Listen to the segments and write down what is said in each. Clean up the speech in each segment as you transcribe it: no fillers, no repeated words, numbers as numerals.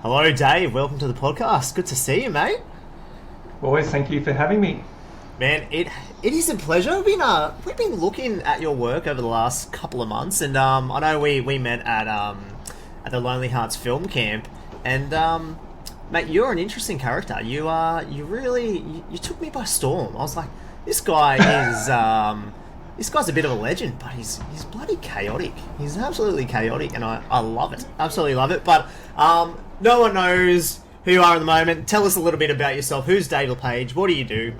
Hello, Dave. Welcome to the podcast. Good to see you, mate. Always, thank you for having me. Man, it is a pleasure. We've been looking at your work over the last couple of months, and I know we met at the Lonely Hearts Film Camp, and mate, you're an interesting character. You took me by storm. I was like, this guy this guy's a bit of a legend, but he's bloody chaotic. He's absolutely chaotic, and I love it. Absolutely love it. But no one knows who you are at the moment. Tell us a little bit about yourself. Who's Dave Lepage? What do you do?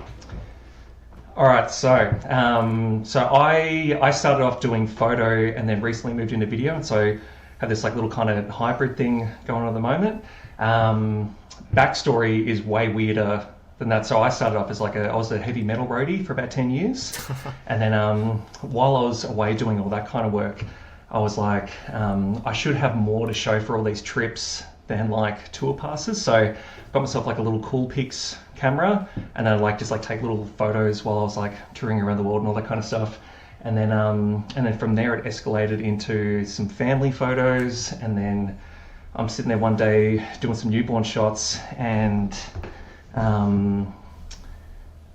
All right, so I started off doing photo and then recently moved into video, and so have this like little kind of hybrid thing going on at the moment. Backstory is way weirder than that. So I started off as I was a heavy metal roadie for about 10 years, and then while I was away doing all that kind of work, I was like, I should have more to show for all these trips than like tour passes. So got myself like a little Coolpix camera, and then just take little photos while I was like touring around the world and all that kind of stuff. And then from there it escalated into some family photos, and then I'm sitting there one day doing some newborn shots, and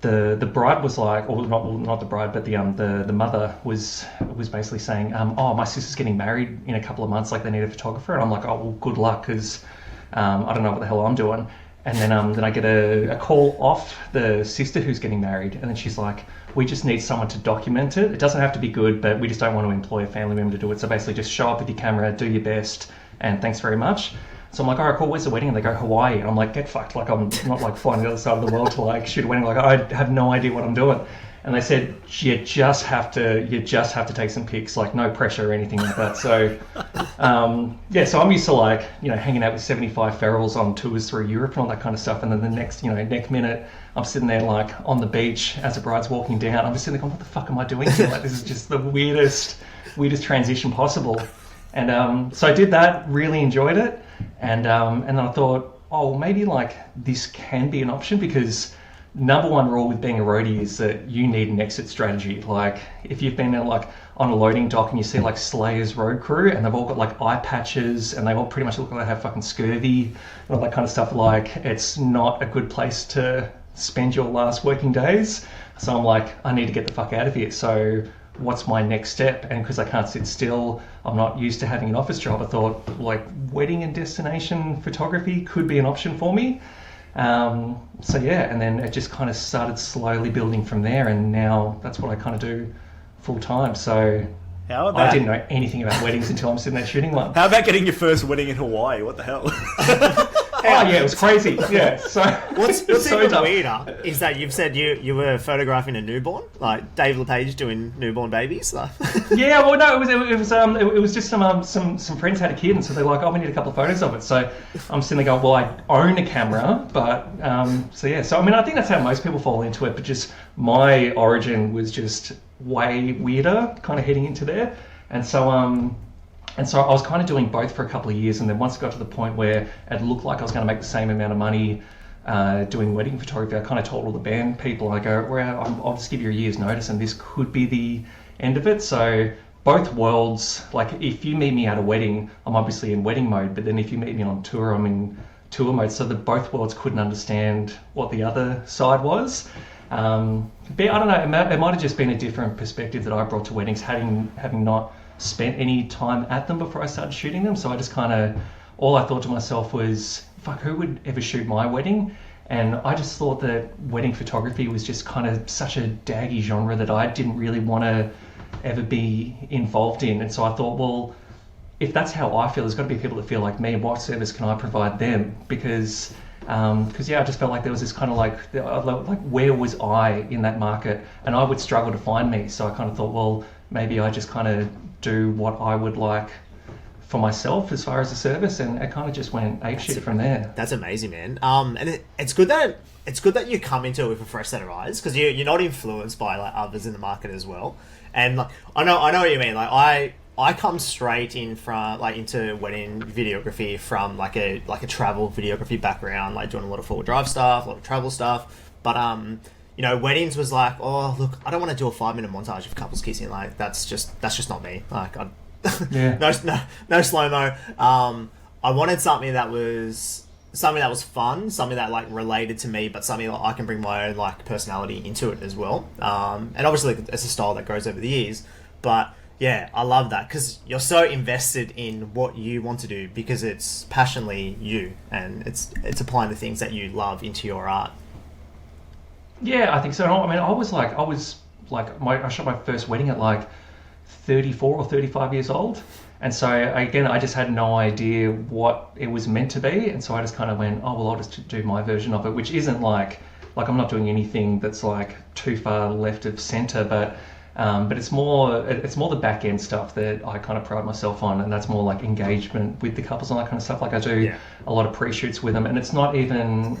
the bride was like, or not the bride, but the mother was basically saying, oh, my sister's getting married in a couple of months, like they need a photographer. And I'm like, oh, well, good luck, because I don't know what the hell I'm doing. And then I get a call off the sister who's getting married, and then she's like, we just need someone to document it. It doesn't have to be good, but we just don't want to employ a family member to do it. So basically just show up with your camera, do your best, and thanks very much. So I'm like, all right, cool, where's the wedding? And they go, Hawaii. And I'm like, get fucked. Like, I'm not like flying to the other side of the world to like shoot a wedding. Like, I have no idea what I'm doing. And they said, you just have to take some pics, like no pressure or anything like that. So, so I'm used to hanging out with 75 ferals on tours through Europe and all that kind of stuff. And then the next minute, I'm sitting there like on the beach as a bride's walking down. I'm just sitting there going, what the fuck am I doing here? Like, this is just the weirdest transition possible. And so I did that, really enjoyed it. And then I thought, oh, maybe this can be an option, because number one rule with being a roadie is that you need an exit strategy. Like, if you've been on a loading dock and you see Slayer's road crew, and they've all got eye patches, and they all pretty much look like they have fucking scurvy and all that kind of stuff, it's not a good place to spend your last working days. So I'm like, I need to get the fuck out of here. So what's my next step? And because I can't sit still, I'm not used to having an office job, I thought wedding and destination photography could be an option for me. And then it just kind of started slowly building from there, and now that's what I kind of do full time. So I didn't know anything about weddings until I'm sitting there shooting one. How about getting your first wedding in Hawaii? What the hell? It was crazy. Yeah. So what's even weirder is that you've said you were photographing a newborn, like Dave Lepage doing newborn babies. Yeah, well, no, it was just some friends had a kid, and so they're like, oh, we need a couple of photos of it. So I'm sitting there going, well, I own a camera, but So I mean, I think that's how most people fall into it, but just my origin was just way weirder, kind of heading into there, and so I was kind of doing both for a couple of years, and then once it got to the point where it looked like I was going to make the same amount of money doing wedding photography, I kind of told all the band people, I go, well, I'll just give you a year's notice, and this could be the end of it. So both worlds, if you meet me at a wedding, I'm obviously in wedding mode, but then if you meet me on tour, I'm in tour mode, so that both worlds couldn't understand what the other side was. But I don't know, it might have just been a different perspective that I brought to weddings, having not spent any time at them before I started shooting them. So I just all I thought to myself was, fuck, who would ever shoot my wedding? And I just thought that wedding photography was just kind of such a daggy genre that I didn't really want to ever be involved in. And so I thought, well, if that's how I feel, there's got to be people that feel like me, and what service can I provide them? Because I just felt like there was this kind of where was I in that market? And I would struggle to find me. So I kind of thought, well, maybe I just kind of do what I would like for myself as far as a service, and it kind of just went apeshit from there. That's amazing, man. And it's good that you come into it with a fresh set of eyes, because you're not influenced by others in the market as well. And I know what you mean. I come straight in from into wedding videography from a travel videography background, doing a lot of forward drive stuff, a lot of travel stuff. But weddings was oh, look, I don't want to do a 5-minute montage of couples kissing. That's just not me. Yeah. no slow mo. I wanted something that was fun, something that like related to me, but something that I can bring my own like personality into it as well. And obviously it's a style that grows over the years, but yeah, I love that because you're so invested in what you want to do because it's passionately you, and it's applying the things that you love into your art. Yeah, I think so. I mean, I was like, I shot my first wedding at like 34 or 35 years old. And so again, I just had no idea what it was meant to be. And so I just kind of went, oh, well, I'll just do my version of it, which isn't like I'm not doing anything that's like too far left of center, but it's more the back end stuff that I kind of pride myself on, and that's more like engagement with the couples and that kind of stuff. Like I do a lot of pre-shoots with them, and it's not even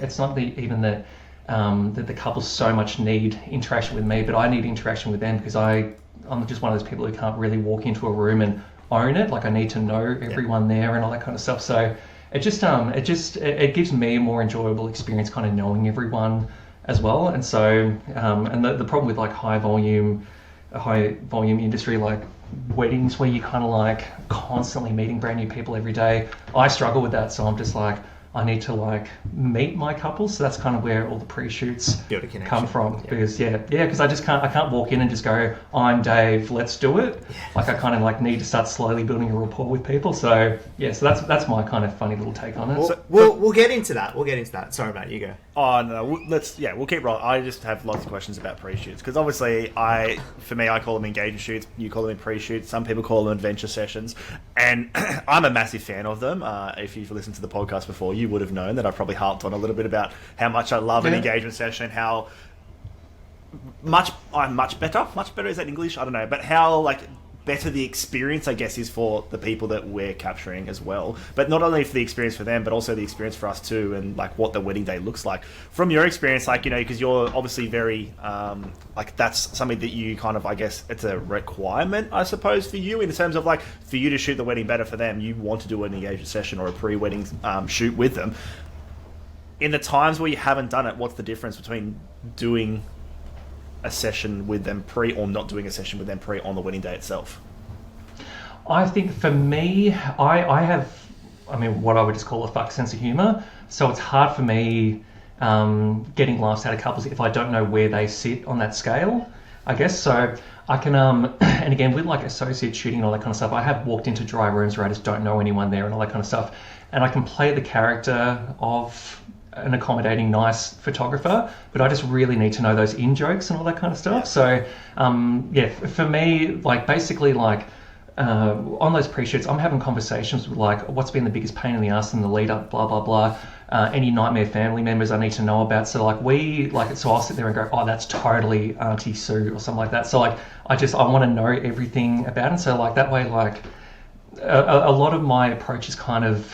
that that the couples so much need interaction with me, but I need interaction with them because I'm just one of those people who can't really walk into a room and own it. Like I need to know everyone there and all that kind of stuff. So it gives me a more enjoyable experience, kind of knowing everyone as well. And so and the problem with like high volume industry like weddings where you kind of like constantly meeting brand new people every day, I struggle with that. So I'm just like, I need to like meet my couples, so that's kind of where all the pre-shoots come from. Because because I can't walk in and just go, I'm Dave, let's do it. Like I kind of like need to start slowly building a rapport with people. So so that's my kind of funny little take on it. We'll get into that. Sorry, mate, you go. Oh no, we'll keep rolling. I just have lots of questions about pre-shoots because obviously I call them engagement shoots, you call them pre-shoots, some people call them adventure sessions, and I'm a massive fan of them. If you've listened to the podcast before, you would have known that I probably harped on a little bit about how much I love an engagement session, how much better is that English? I don't know, but how like better the experience, I guess, is for the people that we're capturing as well. But not only for the experience for them, but also the experience for us too, and like what the wedding day looks like. From your experience, like, you know, because you're obviously very, like that's something that you kind of, I guess, it's a requirement, I suppose, for you in terms of like, for you to shoot the wedding better for them, you want to do an engagement session or a pre-wedding shoot with them. In the times where you haven't done it, what's the difference between doing a session with them pre or not doing a session with them pre on the wedding day itself? I think for me, I have, what I would just call a fuck sense of humor. So it's hard for me getting laughs out of couples if I don't know where they sit on that scale, I guess. So I can, and again, with like associate shooting and all that kind of stuff, I have walked into dry rooms where I just don't know anyone there and all that kind of stuff. And I can play the character of an accommodating, nice photographer, but I just really need to know those in-jokes and all that kind of stuff. So, for me, like, basically, like, on those pre-shoots, I'm having conversations with, like, what's been the biggest pain in the ass in the lead-up, blah, blah, blah, any nightmare family members I need to know about. So, like, so I'll sit there and go, oh, that's totally Auntie Sue or something like that. So, like, I want to know everything about it. So, like, that way, like, a lot of my approach is kind of...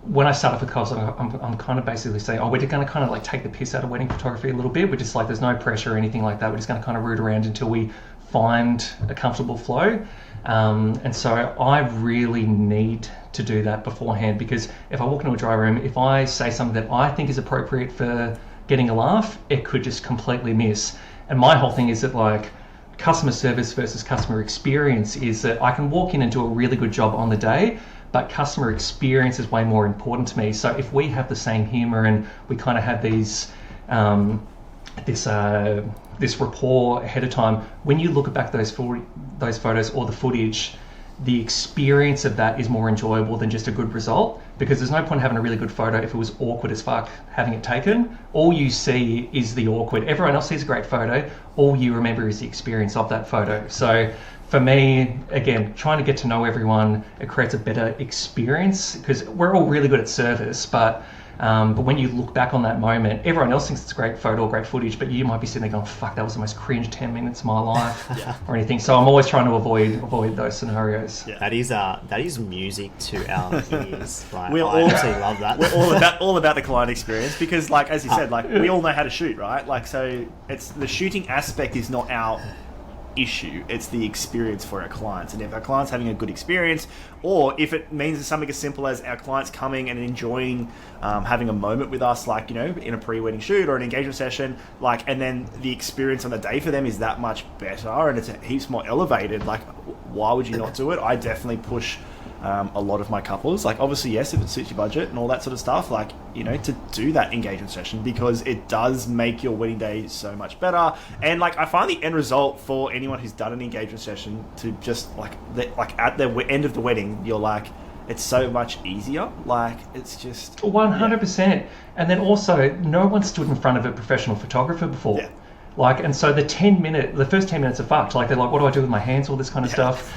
when I start off with couples, I'm kind of basically saying, we're going to kind of like take the piss out of wedding photography a little bit. We're just like, there's no pressure or anything like that. We're just going to kind of root around until we find a comfortable flow. And so I really need to do that beforehand, because if I walk into a dry room, if I say something that I think is appropriate for getting a laugh, it could just completely miss. And my whole thing is that, like, customer service versus customer experience is that I can walk in and do a really good job on the day, but customer experience is way more important to me. So if we have the same humor and we kind of have these this rapport ahead of time, when you look back those photos or the footage, the experience of that is more enjoyable than just a good result, because there's no point having a really good photo if it was awkward as fuck having it taken. All you see is the awkward. Everyone else sees a great photo. All you remember is the experience of that photo. So for me, again, trying to get to know everyone, it creates a better experience, because we're all really good at service, but when you look back on that moment, everyone else thinks it's a great photo or great footage, but you might be sitting there going, fuck, that was the most cringe 10 minutes of my life, or anything. So I'm always trying to avoid those scenarios. Yeah. That is music to our ears. Like, I absolutely love that. We're all about the client experience, because, like, as you said, like, we all know how to shoot, right? Like, so it's the shooting aspect is not our issue, it's the experience for our clients. And if our clients having a good experience, or if it means something as simple as our clients coming and enjoying having a moment with us, like, you know, in a pre-wedding shoot or an engagement session, like, and then the experience on the day for them is that much better and it's heaps more elevated, like, why would you not do it? I definitely push a lot of my couples. Like, obviously, yes, if it suits your budget and all that sort of stuff, like, you know, to do that engagement session, because it does make your wedding day so much better. And like, I find the end result for anyone who's done an engagement session to just like at the end of the wedding, you're like, it's so much easier. Like, it's just 100%. And then also, no one stood in front of a professional photographer before. Yeah. Like, and so the first 10 minutes are fucked. Like, they're like, what do I do with my hands? All this kind of stuff.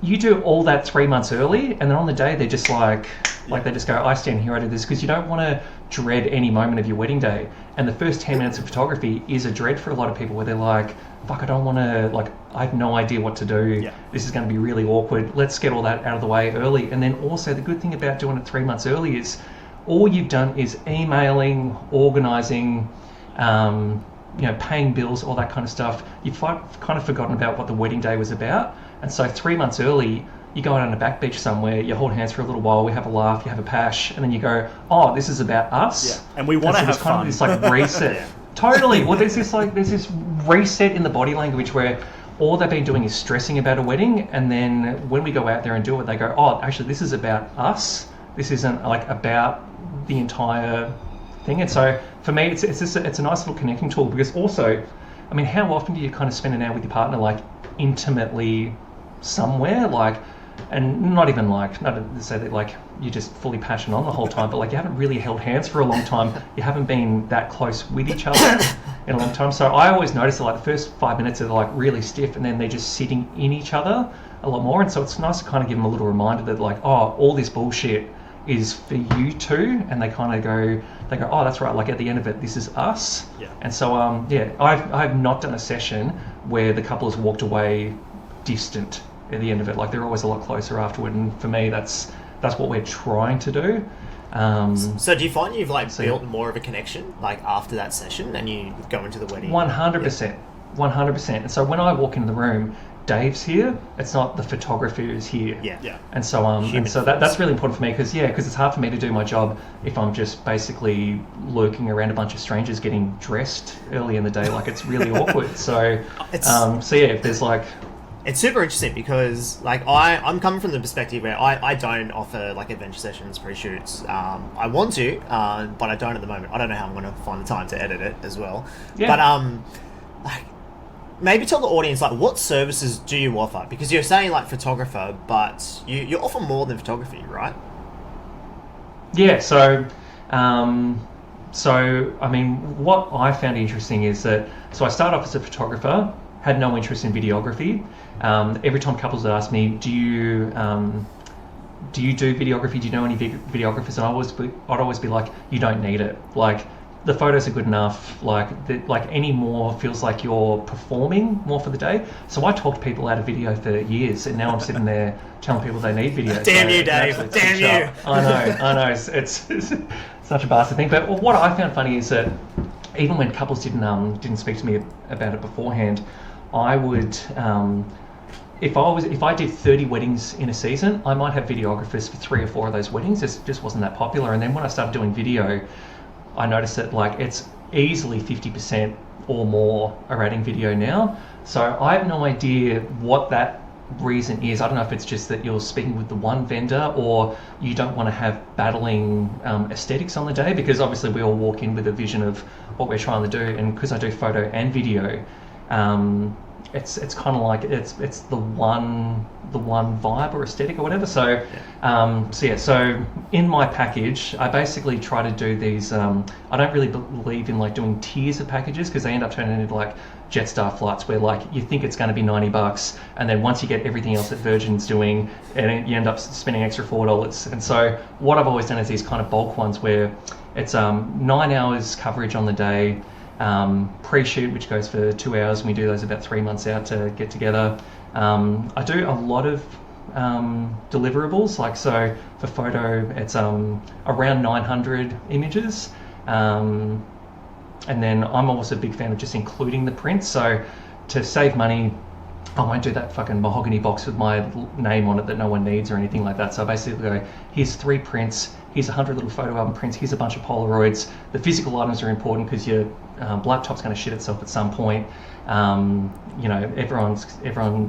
You do all that 3 months early, and then on the day, they're just like they just go, I stand here, I do this, because you don't want to dread any moment of your wedding day. And the first 10 minutes of photography is a dread for a lot of people, where they're like, fuck, I don't want to, like, I have no idea what to do. Yeah. This is going to be really awkward. Let's get all that out of the way early. And then also, the good thing about doing it 3 months early is all you've done is emailing, organising, paying bills, all that kind of stuff. You've kind of forgotten about what the wedding day was about. And so 3 months early, you go out on a back beach somewhere, you hold hands for a little while, we have a laugh, you have a pash, and then you go, oh, this is about us. Yeah. And we want to have fun. Kind of this like reset. Yeah. Totally. Well, there's this reset in the body language where all they've been doing is stressing about a wedding, and then when we go out there and do it, they go, oh, actually, this is about us. This isn't like about the entire thing. And so for me, it's a nice little connecting tool, because also, I mean, how often do you kind of spend an hour with your partner, like, intimately somewhere, like, and not to say that like you're just fully passionate on the whole time, but like you haven't really held hands for a long time, you haven't been that close with each other in a long time. So I always notice that like the first 5 minutes are like really stiff, and then they're just sitting in each other a lot more. And so it's nice to kind of give them a little reminder that like, oh, all this bullshit is for you too, and they go, oh, that's right, like at the end of it, this is us. Yeah. And so I've not done a session where the couple has walked away distant at the end of it. Like, they're always a lot closer afterward, and for me, that's what we're trying to do. So do you find you've like built more of a connection like after that session, and you go into the wedding? 100%. 100%. And so when I walk into the room, Dave's here. It's not the photographer who's here. Yeah. And so that's really important for me, because it's hard for me to do my job if I'm just basically lurking around a bunch of strangers getting dressed early in the day. Like, it's really awkward. So if there's like, it's super interesting, because like I'm coming from the perspective where I don't offer like adventure sessions, pre-shoots. I want to, but I don't at the moment. I don't know how I'm going to find the time to edit it as well. Yeah. But like, maybe tell the audience like what services do you offer, because you're saying like photographer, but you offer more than photography, right? Yeah. So I mean, what I found interesting is that I started off as a photographer, had no interest in videography. Every time couples would ask me, do you do videography? Do you know any videographers? And I'd always be like, you don't need it. Like, the photos are good enough. Like any more feels like you're performing more for the day. So I talked people out of video for years, and now I'm sitting there telling people they need video. Damn you, Dave! Damn you! I know. It's such a bastard thing. But what I found funny is that even when couples didn't speak to me about it beforehand, I would, if I did 30 weddings in a season, I might have videographers for 3 or 4 of those weddings. It just wasn't that popular. And then when I started doing video, I noticed that like it's easily 50% or more are adding video now. So I have no idea what that reason is. I don't know if it's just that you're speaking with the one vendor, or you don't want to have battling aesthetics on the day, because obviously we all walk in with a vision of what we're trying to do. And because I do photo and video, it's kind of like it's the one vibe or aesthetic or whatever. So so in my package, I basically try to do these. I don't really believe in like doing tiers of packages, because they end up turning into like Jetstar flights, where like you think it's going to be $90, and then once you get everything else that Virgin's doing, and you end up spending extra $4. And so what I've always done is these kind of bulk ones where it's 9 hours coverage on the day. Pre-shoot, which goes for 2 hours, and we do those about 3 months out to get together. I do a lot of deliverables, like so for photo it's around 900 images, and then I'm also a big fan of just including the prints. So to save money, I won't do that fucking mahogany box with my name on it that no one needs or anything like that. So I basically go, here's 3 prints, here's 100 little photo album prints, here's a bunch of Polaroids. The physical items are important because your laptop's going to shit itself at some point. You know, everyone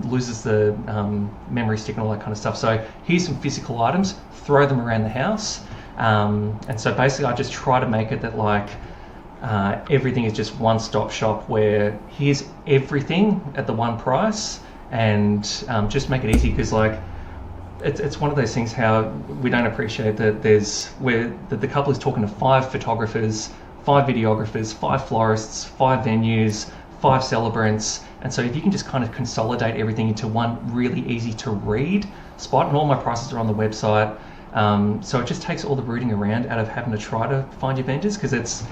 loses the memory stick and all that kind of stuff. So here's some physical items, throw them around the house. And so basically I just try to make it that like, everything is just one-stop shop where here's everything at the one price, and just make it easy, because like it's one of those things how we don't appreciate that the couple is talking to 5 photographers, 5 videographers, 5 florists, 5 venues, 5 celebrants, and so if you can just kind of consolidate everything into one really easy to read spot, and all my prices are on the website, so it just takes all the rooting around out of having to try to find your vendors, because it's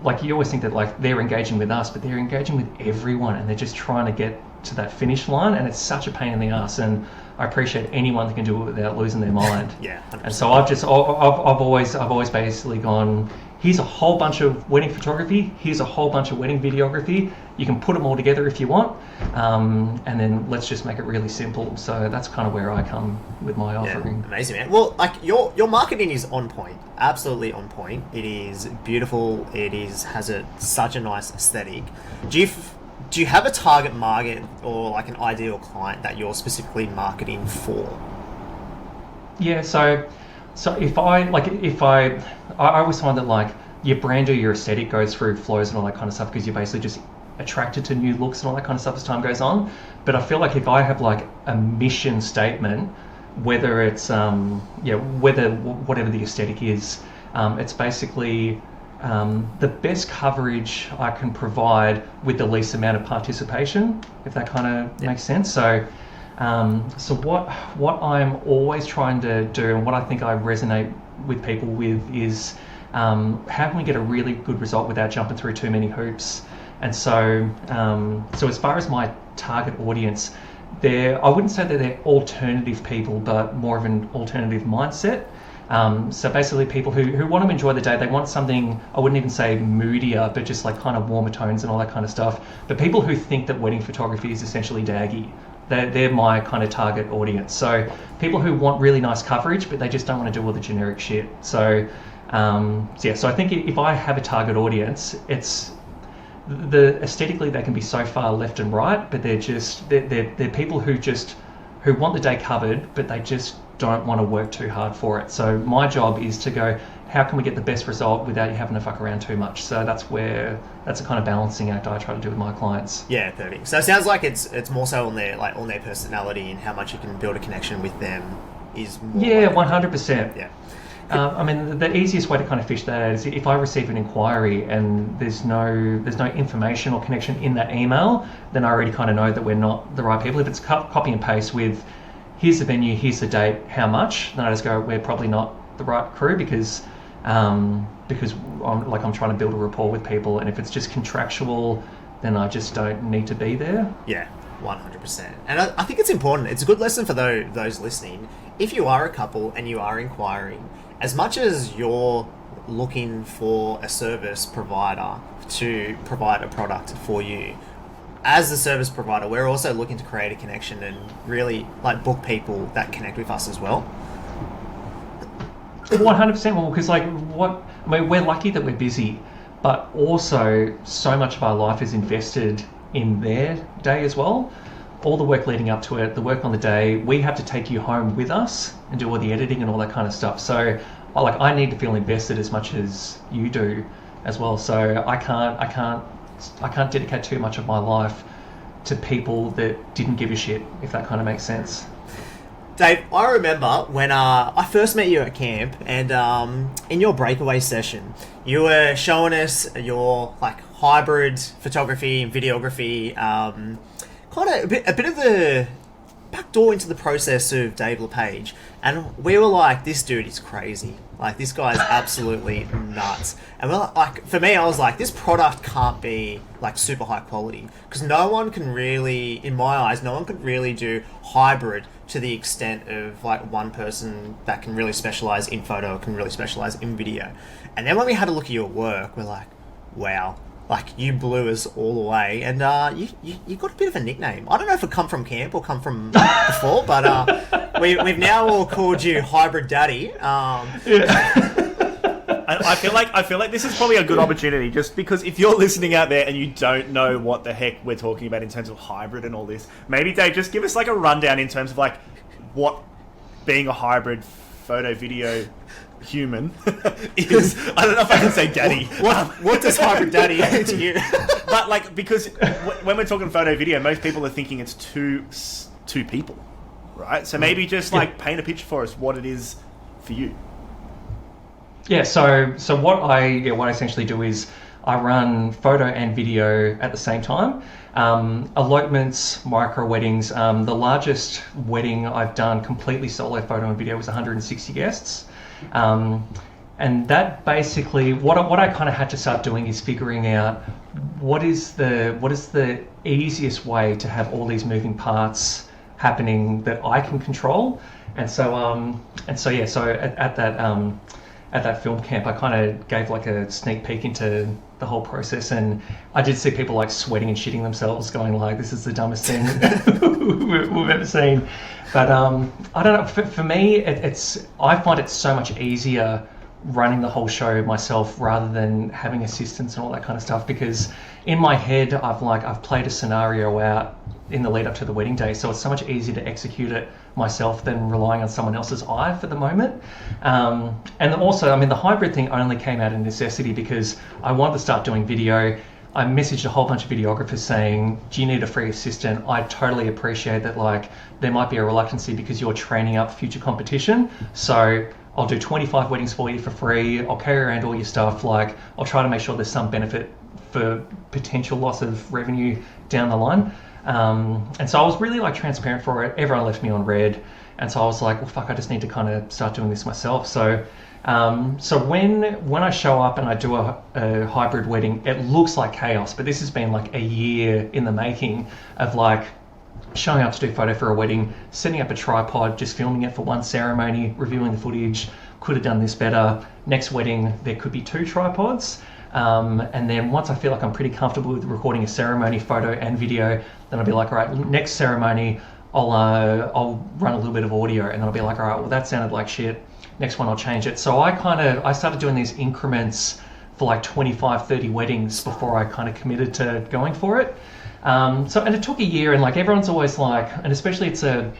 like you always think that like they're engaging with us, but they're engaging with everyone, and they're just trying to get to that finish line, and it's such a pain in the ass. And I appreciate anyone that can do it without losing their mind. Yeah, 100%. And so I've always basically gone, here's a whole bunch of wedding photography, here's a whole bunch of wedding videography. You can put them all together if you want, and then let's just make it really simple. So that's kind of where I come with my offering. Yeah, amazing, man. Well, like your marketing is on point, absolutely on point. It is beautiful. It has such a nice aesthetic. Do you have a target market or like an ideal client that you're specifically marketing for? Yeah, so if I always find that like your brand or your aesthetic goes through flows and all that kind of stuff, because you're basically just attracted to new looks and all that kind of stuff as time goes on. But I feel like if I have like a mission statement, whether it's whatever the aesthetic is, it's basically the best coverage I can provide with the least amount of participation, if that kind of makes sense. So what I'm always trying to do, and what I think I resonate with people with, is how can we get a really good result without jumping through too many hoops? And so as far as my target audience, I wouldn't say that they're alternative people, but more of an alternative mindset. So basically people who want to enjoy the day, they want something, I wouldn't even say moodier, but just like kind of warmer tones and all that kind of stuff. But people who think that wedding photography is essentially daggy, they're my kind of target audience. So people who want really nice coverage, but they just don't want to do all the generic shit. So so I think if I have a target audience, it's aesthetically they can be so far left and right, but they're people who want the day covered, but they just don't want to work too hard for it. So my job is to go, how can we get the best result without you having to fuck around too much? So that's a kind of balancing act I try to do with my clients. Yeah, 30. So it sounds like it's more so on their personality, and how much you can build a connection with them is more. Yeah, 100%. Yeah. I mean, the easiest way to kind of fish that out is if I receive an inquiry and there's no information or connection in that email, then I already kind of know that we're not the right people. If it's copy and paste with, here's the venue, here's the date, how much, then I just go, we're probably not the right crew, because I'm trying to build a rapport with people, and if it's just contractual, then I just don't need to be there. Yeah, 100%. And I think it's important. It's a good lesson for those listening. If you are a couple and you are inquiring, as much as you're looking for a service provider to provide a product for you, as the service provider, we're also looking to create a connection and really like book people that connect with us as well. 100%. Well, because we're lucky that we're busy, but also so much of our life is invested in their day as well. All the work leading up to it, the work on the day, we have to take you home with us and do all the editing and all that kind of stuff. So I need to feel invested as much as you do as well. So I can't dedicate too much of my life to people that didn't give a shit, if that kind of makes sense. Dave, I remember when I first met you at camp, and in your breakaway session, you were showing us your like hybrid photography and videography, kind of a bit of the back door into the process of Dave Lepage, and we were like, this dude is crazy. Like, this guy is absolutely nuts. And we're like, for me, I was like, this product can't be like super high quality, because no one can really, in my eyes, no one could really do hybrid to the extent of like one person that can really specialize in photo, can really specialize in video. And then when we had a look at your work, we're like, wow, like you blew us all the way, and you got a bit of a nickname. I don't know if it come from camp or come from before, but we've now all called you Hybrid Daddy. I feel like this is probably a good opportunity, just because if you're listening out there and you don't know what the heck we're talking about in terms of hybrid and all this, maybe Dave, just give us like a rundown in terms of like what being a hybrid photo video human is. I don't know if I can say daddy. What does Hybrid Daddy mean to you? But like, because when we're talking photo video, most people are thinking it's two people, right? So maybe just like paint a picture for us what it is for you. Yeah, so what I essentially do is I run photo and video at the same time. Elopements, micro weddings. The largest wedding I've done completely solo photo and video was 160 guests. And that basically, what I kind of had to start doing is figuring out what is the easiest way to have all these moving parts happening that I can control. So at that film camp, I kind of gave like a sneak peek into the whole process, and I did see people like sweating and shitting themselves, going like, "This is the dumbest thing we've ever seen." But I don't know. For me, I find it so much easier running the whole show myself rather than having assistants and all that kind of stuff, because in my head I've played a scenario out in the lead up to the wedding day, so it's so much easier to execute it myself than relying on someone else's eye for the moment. And also, I mean, the hybrid thing only came out of necessity because I wanted to start doing video. I messaged a whole bunch of videographers saying, do you need a free assistant? I totally appreciate that, like, there might be a reluctancy because you're training up future competition, so I'll do 25 weddings for you for free, I'll carry around all your stuff, like, I'll try to make sure there's some benefit for potential loss of revenue down the line. And so I was really like transparent for it. Everyone left me on red, and so I was like, well, fuck, I just need to kind of start doing this myself. So when I show up and I do a hybrid wedding, it looks like chaos, but this has been like a year in the making of like showing up to do photo for a wedding, setting up a tripod, just filming it for one ceremony, reviewing the footage, could have done this better. Next wedding, there could be 2 tripods. And then once I feel like I'm pretty comfortable with recording a ceremony photo and video, then I'll be like, all right, next ceremony, I'll run a little bit of audio, and then I'll be like, all right, well, that sounded like shit. Next one, I'll change it. So I started doing these increments for like 25, 30 weddings before I kind of committed to going for it. And it took a year, and like everyone's always like, and especially it's a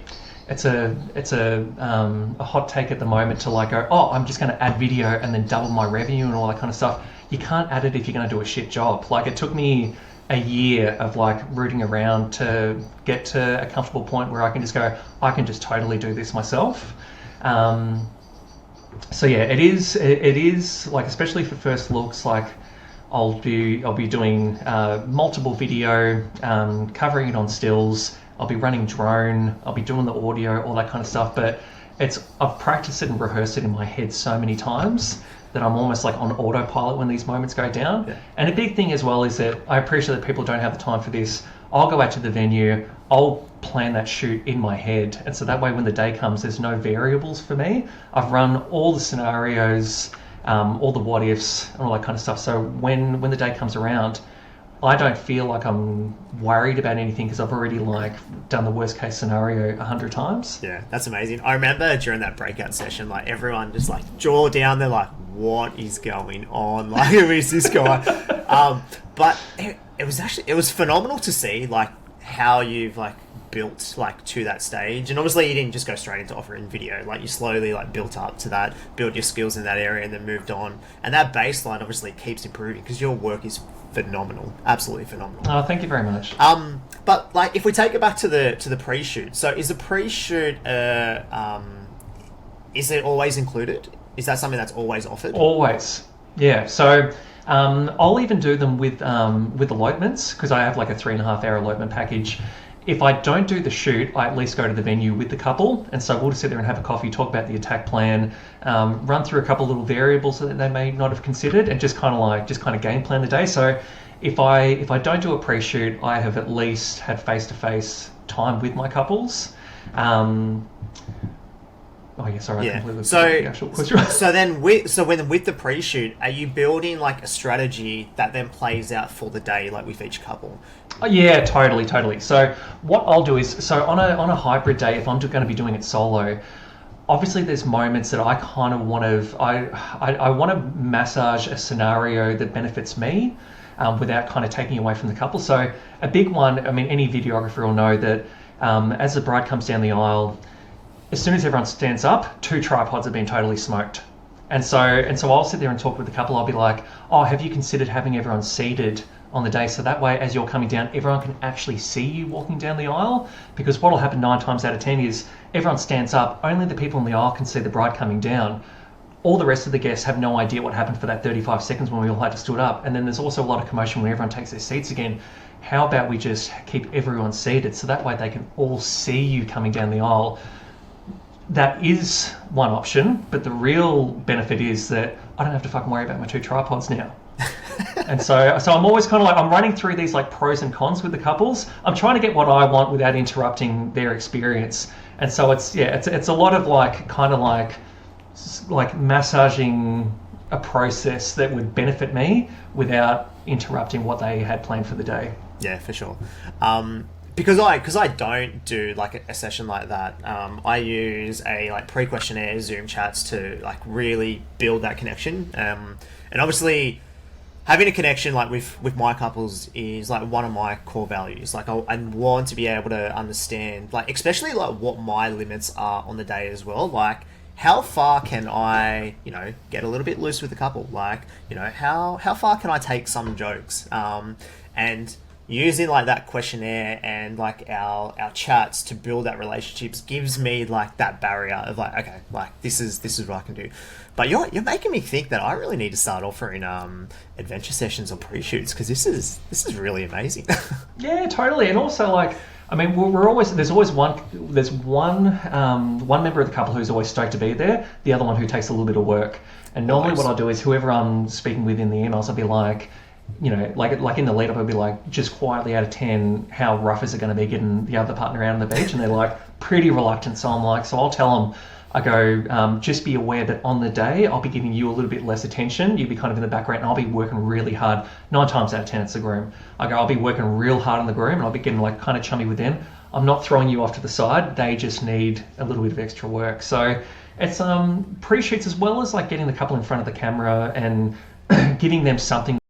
hot take at the moment to like go, oh, I'm just going to add video and then double my revenue and all that kind of stuff. You can't add it if you're going to do a shit job. Like, it took me a year of like rooting around to get to a comfortable point where I can just go, I can just totally do this myself. So yeah, it is like, especially for first looks, like I'll be doing multiple video, covering it on stills. I'll be running drone. I'll be doing the audio, all that kind of stuff. But I've practiced it and rehearsed it in my head so many times that I'm almost like on autopilot when these moments go down. Yeah. And a big thing as well is that I appreciate that people don't have the time for this. I'll go out to the venue, I'll plan that shoot in my head, and so that way when the day comes, there's no variables for me. I've run all the scenarios, all the what ifs and all that kind of stuff, so when the day comes around, I don't feel like I'm worried about anything because I've already like done the worst case scenario 100 times. Yeah, that's amazing. I remember during that breakout session, like everyone just like jaw down. They're like, "What is going on? Like, who is this guy?" But it was phenomenal to see like how you've like built like to that stage. And obviously you didn't just go straight into offering video. Like, you slowly like built up to that, built your skills in that area, and then moved on. And that baseline obviously keeps improving because your work is phenomenal, absolutely phenomenal. Oh, thank you very much. But like, if we take it back to the pre-shoot, so is the pre-shoot is it always included? Is that something that's always offered? Always, yeah. So I'll even do them with elopements, because I have like a 3.5 hour elopement package. If I don't do the shoot, I at least go to the venue with the couple, and so we'll just sit there and have a coffee, talk about the attack plan, run through a couple little variables that they may not have considered, and just kind of game plan the day. So if I don't do a pre-shoot, I have at least had face-to-face time with my couples. Oh yeah, sorry, I Yeah. completely So, forgot the actual question. with the pre-shoot, are you building like a strategy that then plays out for the day, like with each couple? Oh, yeah, totally. So what I'll do is, so on a hybrid day, if I'm going to be doing it solo, obviously there's moments that I kind of want to, I want to massage a scenario that benefits me, without kind of taking away from the couple. So a big one, I mean, any videographer will know that, as the bride comes down the aisle, as soon as everyone stands up, 2 tripods have been totally smoked. And so I'll sit there and talk with the couple. I'll be like, oh, have you considered having everyone seated on the day, so that way as you're coming down, everyone can actually see you walking down the aisle? Because what will happen 9 times out of 10 is everyone stands up, only the people in the aisle can see the bride coming down. All the rest of the guests have no idea what happened for that 35 seconds when we all had to stood up. And then there's also a lot of commotion when everyone takes their seats again. How about we just keep everyone seated, so that way they can all see you coming down the aisle? That is one option, but the real benefit is that I don't have to fucking worry about my 2 tripods now. And so I'm always kind of like, I'm running through these like pros and cons with the couples. I'm trying to get what I want without interrupting their experience. And so it's a lot of like kind of like massaging a process that would benefit me without interrupting what they had planned for the day. Yeah, for sure. Because I don't do like a session like that. I use a like pre-questionnaire Zoom chats to like really build that connection. And obviously, having a connection like with my couples is like one of my core values. Like I want to be able to understand, like especially like what my limits are on the day as well. Like how far can I, get a little bit loose with the couple? Like, how far can I take some jokes? And using like that questionnaire and like our chats to build that relationships gives me like that barrier of like, okay, like this is what I can do. But you're making me think that I really need to start offering adventure sessions or pre-shoots, because this is really amazing. Yeah, totally. And also like, I mean, there's one member of the couple who's always stoked to be there, the other one who takes a little bit of work. And normally what I'll do is whoever I'm speaking with in the emails, I'll be like, like in the lead up, I'll be like, just quietly out of 10, how rough is it going to be getting the other partner out on the beach? And they're like, pretty reluctant. So I'm like, so I'll tell them, I go, just be aware that on the day, I'll be giving you a little bit less attention. You'll be kind of in the background, and I'll be working really hard. 9 times out of 10, it's the groom. I go, I'll be working real hard on the groom, and I'll be getting like kind of chummy with them. I'm not throwing you off to the side. They just need a little bit of extra work. So it's pre-shoots as well as like getting the couple in front of the camera and giving them something